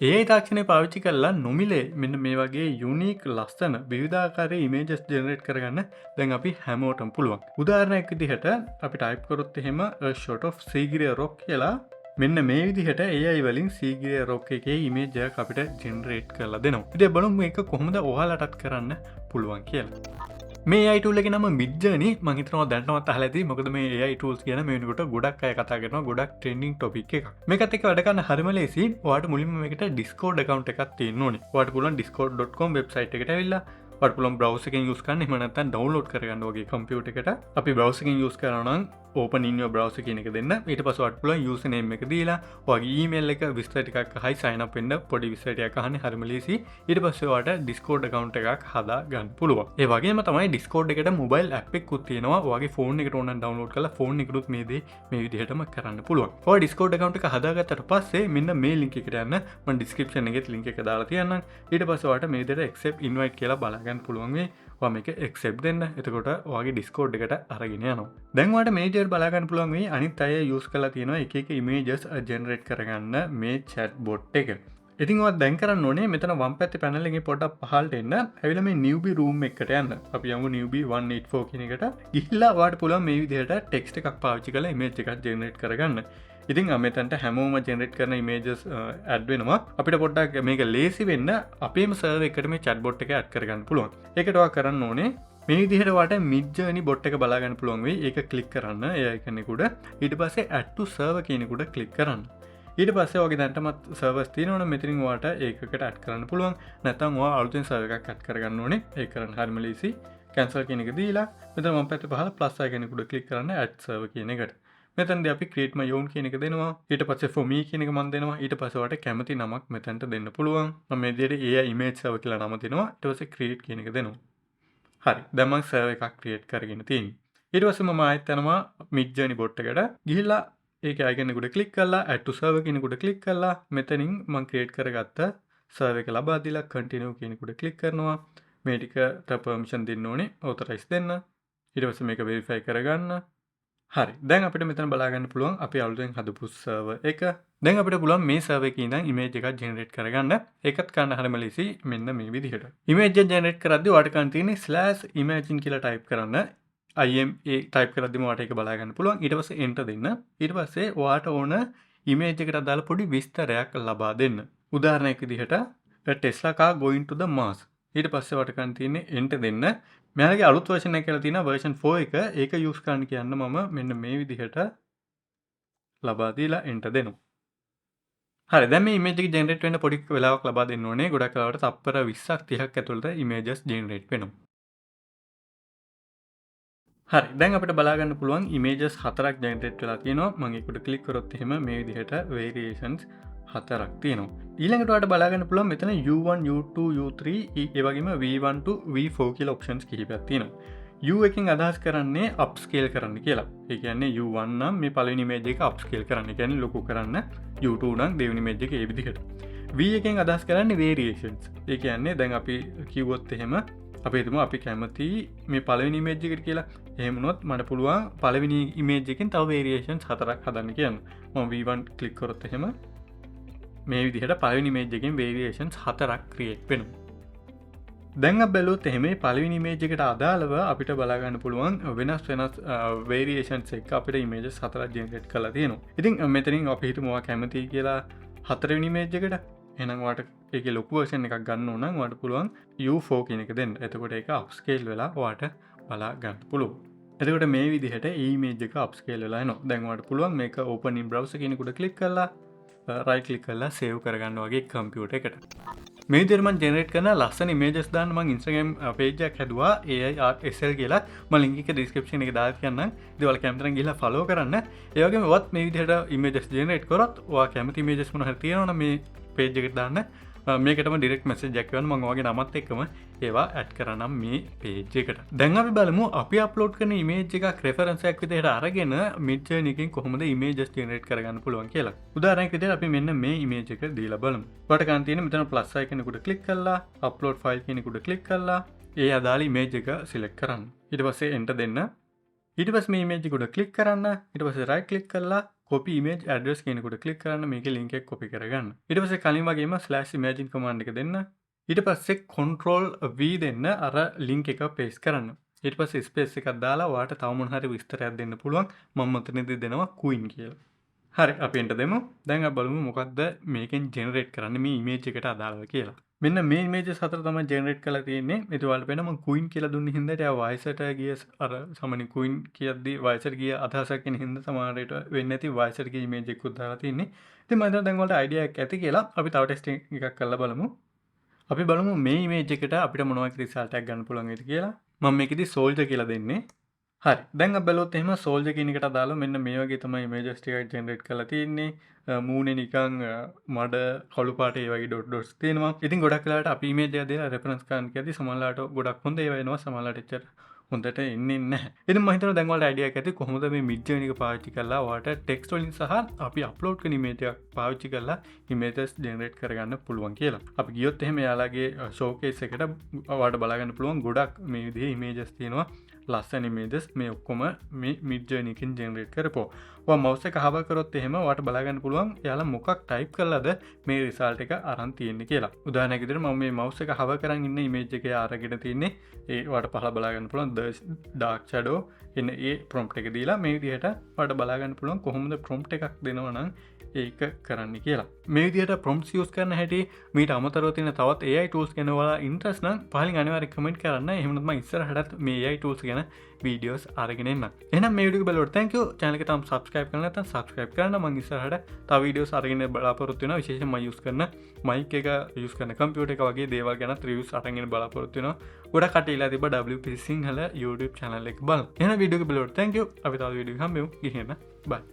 AI තාක්ෂණය පාවිච්චි කරලා නොමිලේ මෙන්න මේ වගේ යුනික් ලස්සන විවිධාකාරයේ ඉමේජස් ජෙනරේට් කරගන්න දැන් අපි හැමෝටම පුළුවන්. උදාහරණයක් විදිහට අපි ටයිප් කරොත් එහෙම a shot of Sigiriya rock කියලා මෙන්න මේ විදිහට AI වලින් සීගිරිය rock එකේ ඉමේජ් එකක් අපිට ජෙනරේට් කරලා දෙනවා. ඉතින් බලමු මේක කොහොමද ඔයාලටත් කරන්න පුළුවන් කියලා. මේ AI tool එකේ නම Midjourney මම හිතනවා දැනටමත් අහලා ඇති. මොකද මේ AI tools කියන මේ වෙනකොට ගොඩක් අය කතා කරනවා. ගොඩක් trending topic එකක්. මේකත් එක්ක වැඩ කරන්න හරිම ලේසි. ඔයාලට මුලින්ම මේකට Discord account එකක් තියෙන්න ඕනේ. ඔයාලට පුළුවන් discord.com website එකට ඇවිල්ලා ඔයාලට පුළුවන් browser එකෙන් use කරන්න. එහෙම නැත්නම් download කරගන්න වගේ computer එකට. අපි browser එකෙන් use කරනවා නම් open in your browser කියන එක දෙන්න. ඊට පස්සේ ඔයාලට පුළුවන් user name එක දීලා ඔයාගේ email එක විස්තර ටිකක් අහයි sign up වෙන්න පොඩි විස්තර ටිකක් අහන්නේ හරිම ලේසි. ඊට පස්සේ ඔයාලට Discord account එකක් හදා ගන්න පුළුවන්. ඒ වගේම තමයි Discord එකට mobile app එකකුත් තියෙනවා. ඔයාගේ phone එකට ඕන නම් download කරලා phone එකටුත් මේ දේ මේ විදිහටම කරන්න පුළුවන්. ඔයා Discord account එක හදාගත්තට පස්සේ මෙන්න මේ link එකට යන්න. මම description එකේ link එක දාලා තියන්නම්. ඊට පස්සේ ඔයාලට මේ විදිහට accept invite කියලා බලා ගන්න පුළුවන් වෙයි. ඔයා මේක accept දෙන්න. එතකොට ඔයාගේ Discord එකට අරගෙන යනවා. දැන් ඔයාලට මේ විදිහට බලා ගන්න පුළුවන් වෙයි අනිත් අය use කරලා තියෙනවා එක එක images generate කරගන්න මේ chat bot එක. ඉතින් ඔයා දැන් කරන්න ඕනේ මෙතන වම් පැත්තේ panel එකේ පොඩ්ඩක් පහළට එන්න. ඇවිල්ලා මේ newbie room එකට යන්න. අපි යමු newbie 184 කියන එකට. ගිහිල්ලා ඔයාලට පුළුවන් මේ විදිහට text එකක් පාවිච්චි කරලා image එකක් generate කරගන්න. ඉතින් මෙතනට හැමෝම generate කරන images add වෙනවා. අපිට පොඩ්ඩක් මේක ලේසි වෙන්න අපේම server එකට මේ chat bot එක add කරගන්න පුළුවන්. ඒකට ඔයා කරන්න ඕනේ මේ විදිහට ඔයාලට Midjourney bot එක බලා ගන්න පුළුවන් වෙයි. ඒක click කරන්න ඒ icon එක උඩ. ඊට පස්සේ add to server කියන එක උඩ click කරන්න. ඊට පස්සේ ඔයාගේ දැනටමත් servers තියෙනවනේ මෙතනින් ඔයාලට ඒකකට add කරන්න පුළුවන්. නැත්නම් ඔයා අලුතෙන් server එකක් add කරගන්න ඕනේ. ඒක කරන්න හරිම ලේසි. cancel කියන එක දීලා මෙතන මම පැත්තේ පහළ plus icon එක උඩ click කරන්න add server කියන එකට. මෙතනදී අපි create my own කියන එක දෙනවා. ඊට පස්සේ for me කියන එක මම දෙනවා. ඊට පස්සේ ඔයාලට කැමති නමක් මෙතනට දෙන්න පුළුවන්. මම මේ විදිහට AI image server කියලා නම දෙනවා. ඊට පස්සේ create කියන එක දෙනවා. හරි. දැන් මම server එකක් create කරගෙන තියෙනවා. ඊට පස්සේ මම ආයෙත් යනවා Midjourney bot එකට. ගිහිල්ලා ඒක icon එකට click කරලා add to server කියන එකට click කරලා මෙතනින් මම create කරගත්ත server එක ලබා දීලා continue කියන එකට click කරනවා. මේ ටිකට permission දෙන්න ඕනේ. authorize දෙන්න. ඊට පස්සේ මේක verify කරගන්න. හරි. දැන් අපිට මෙතන බලා ගන්න පුළුවන් අපි අලුතෙන් හදපු server එක. දැන් අපිට පුළුවන් මේ server එකේ ඉඳන් image එකක් generate කරගන්න. ඒකත් කරන්න හරිම ලේසි. මෙන්න මේ විදිහට. image එක generate කරද්දී ඔයාලට කරන්න තියෙන්නේ /imagine කියලා type කරන්න. IMA type කරද්දිම ඔයාලට ඒක බලා ගන්න පුළුවන්. ඊට පස්සේ enter දෙන්න. ඊට පස්සේ ඔයාලට ඕන image එකට අදාළ පොඩි විස්තරයක් ලබා දෙන්න. උදාහරණයක් විදිහට a Tesla car going to the Mars. ඊට පස්සේ ඔයාලට කරන්න තියෙන්නේ enter දෙන්න. මෙයාලගේ අලුත් version එක කියලා තියෙනවා version 4 එක. ඒක use කරන්න කියන්න මම මෙන්න මේ විදිහට ලබා දීලා enter දෙනවා. හරි. දැන් මේ image එක generate වෙන්න පොඩි වෙලාවක් ලබා දෙන්න ඕනේ. ගොඩක් වෙලාවට තප්පර 20ක් 30ක් ඇතුළත images generate වෙනවා. හරි. දැන් අපිට බලා ගන්න පුළුවන් images 4ක් generate වෙලා තියෙනවා. මම ඒකට click කරොත් එහෙම මේ විදිහට variations 4ක් තියෙනවා. ඊළඟට ඔයාලට බලා ගන්න පුළුවන් මෙතන U1 U2 U3 ඒ වගේම V1 to V4 කියලා options කිහිපයක් තියෙනවා. U එකෙන් අදහස් කරන්නේ upscale කරන්න කියලා. ඒ කියන්නේ U1 නම් මේ පළවෙනි image එක upscale කරන්න. ඒ කියන්නේ ලොකු කරන්න. U2 නම් දෙවෙනි image එක ඒ විදිහට. V එකෙන් අදහස් කරන්නේ variations. ඒ කියන්නේ දැන් අපි කිව්වොත් එහෙම අපි හිතමු අපි කැමති මේ පළවෙනි image එකට කියලා. එහෙම වුණොත් මට පුළුවන් පළවෙනි image එකෙන් තව variations 4ක් හදන්න කියන්න. මම V1 click කරොත් එහෙම මේ විදිහට පළවෙනි image එකෙන් variations 4ක් create වෙනවා. දැන් අපි බැලුවොත් එහෙම මේ පළවෙනි image එකට අදාළව අපිට බලා ගන්න පුළුවන් වෙනස් variations එක අපිට images 4ක් generate කරලා තියෙනවා. ඉතින් මෙතනින් අපි හිතමු ඔයා කැමති කියලා හතරවෙනි image එකට. එහෙනම් ඔයාට ඒකේ ලොකු version එකක් ගන්න ඕන නම් ඔයාට පුළුවන් U4 කියන එක දෙන්න. එතකොට ඒක upscale වෙලා ඔයාට බලා ගන්න පුළුවන්. එතකොට මේ විදිහට image එක upscale වෙලා එනවා. දැන් ඔයාට පුළුවන් මේක open in browser කියන එකට click කරලා right click කරලා save කරගන්න වගේ computer එකට. මේ විදිහට මම generate කරන ලස්සන images දාන්න මම Instagram page එකක් හැදුවා AI art SL කියලා. මම link එක description එකේ දාලා තියන්නම්. ඉතින් ඔයාලා කැමති නම් ගිහලා follow කරන්න. ඒ වගේම ඔයත් මේ විදිහට images generate කරොත් ඔයා කැමති images මොනවා හරි තියෙනවා නම් මේ page එකට දාන්න. මේකටම direct message එකක් කරන්න මම ඔයාගේ නමත් එක්කම ඒවා add කරනම් මේ page එකට. දැන් අපි බලමු අපි upload කරන image එකක් reference එකක් විදිහට අරගෙන Midjourney එකෙන් කොහොමද images generate කරගන්න පුළුවන් කියලා. උදාහරණයක් විදිහට අපි මෙන්න මේ image එක දීලා බලමු. ඔයාලට ගන්න තියෙන්නේ මෙතන plus icon එකට click කරලා upload file කියන එකට click කරලා ඒ අදාළ image එක select කරන්න. ඊට පස්සේ enter දෙන්න. ඊට පස්සේ මේ image එක උඩ click කරන්න. ඊට පස්සේ right click කරලා copy image address කියනකොට click කරන්න මේකේ link එක copy කරගන්න. ඊට පස්සේ කලින් වගේම /imagine command එක දෙන්න. ඊට පස්සේ control V දෙන්න අර link එක paste කරන්න. ඊට පස්සේ ස්පේස් එකක් දාලා ඔයාලට තව මොන හරි විස්තරයක් දෙන්න පුළුවන්. මම මෙතනදී දෙනවා queen කියලා. හරි අපි එන්ට දෙමු. දැන් අපි බලමු මොකක්ද මේකෙන් generate කරන්නේ මේ image එකට අදාළව කියලා. මෙන්න මේ images හතර තමයි generate කරලා තියෙන්නේ. ඒක ඔයාලට පේනවා මම queen කියලා දුන්න හින්දා එයා වයසට ගිය අර සාමාන්‍ය queen කියද්දි වයසට ගිය අදහසක් එන හින්දා සමහරවිට වෙන්නේ නැති වයසට ගිය image එකක් දාලා තියෙන්නේ. ඉතින් මම හිතනවා දැන් ඔයාලට idea එකක් ඇති කියලා. අපි තව testing එකක් කරලා බලමු. අපි බලමු මේ image එකට අපිට මොන වගේ result එකක් ගන්න පුළුවන් වේද කියලා. මම මේකෙදි soldier කියලා දෙන්නේ. හරි. දැන් අපි බලුවොත් එහෙම soldier කියන එකට අදාළව මෙන්න මේ වගේ තමයි images ටික generate කරලා තියෙන්නේ. මූණේ නිකන් මඩ කළු පාට ඒ වගේ ඩොට් ඩොට්ස් තියෙනවා. ඉතින් ගොඩක් වෙලාවට අපි image එක දෙලා reference ගන්න කියද්දි සමහරවිට ගොඩක් හොඳ ඒවා එනවා. සමහරවිට එච්චර හොඳට එන්නේ නැහැ. ඉතින් මම හිතනවා දැන් ඔයාලට idea එකක් ඇති කොහොමද මේ Midjourney එක පාවිච්චි කරලා ඔයාලට text වලින් සහ අපි upload කරන image එකක් පාවිච්චි කරලා images generate කරගන්න පුළුවන් කියලා. අපි ගියොත් එහෙම එයාලගේ showcase එකට ඔයාලට බලා ගන්න පුළුවන් ගොඩක් මේ විදිහේ images තියෙනවා. ලස්සන images මේ ඔක්කොම මේ Midjourney එකෙන් generate කරපුවා. ඔයා mouse එක hover කරොත් එහෙම ඔයාලට බලා ගන්න පුළුවන් එයාලා මොකක් type කළාද මේ result එක අරන් තියෙන්නේ කියලා. උදාහරණයක් විදිහට මම මේ mouse එක hover කරන් ඉන්න image එකේ අරගෙන තින්නේ ඒ ඔයාලට පහළ බලා ගන්න පුළුවන් dark shadow එන ඒ prompt එක දීලා මේ විදිහට ඔයාලට බලා ගන්න පුළුවන් කොහොමද prompt එකක් දෙනවා නම් ඒක කරන්න කියලා. මේ විදිහට prompts use කරන හැටි මීට අමතරව තියෙන තවත් AI tools ගැන ඔයාලා interest නම් පහලින් අනිවාර්යයෙන් comment කරන්න. එහෙම නැත්නම් මම ඉස්සරහටත් මේ AI tools ගැන videos අරගෙන එන්නම්. එහෙනම් මේ වීඩියෝ එක බලවට thank you. channel එක තාම subscribe කරලා නැත්නම් subscribe කරන්න. මම ඉස්සරහට තව videos අරගෙන බලාපොරොත්තු වෙනවා. විශේෂයෙන් මම use කරන mic එක use කරන computer එක වගේ දේවල් ගැනත් reviews අරගෙන බලාපොරොත්තු වෙනවා. ගොඩක් කට්ටියලා තිබ්බ WP Sinhala YouTube channel එක බලන්න. එහෙනම් වීඩියෝ එක බලවට thank you. අපි තව වීඩියෝ එකක් හම්බෙමු. ගිහින් bye.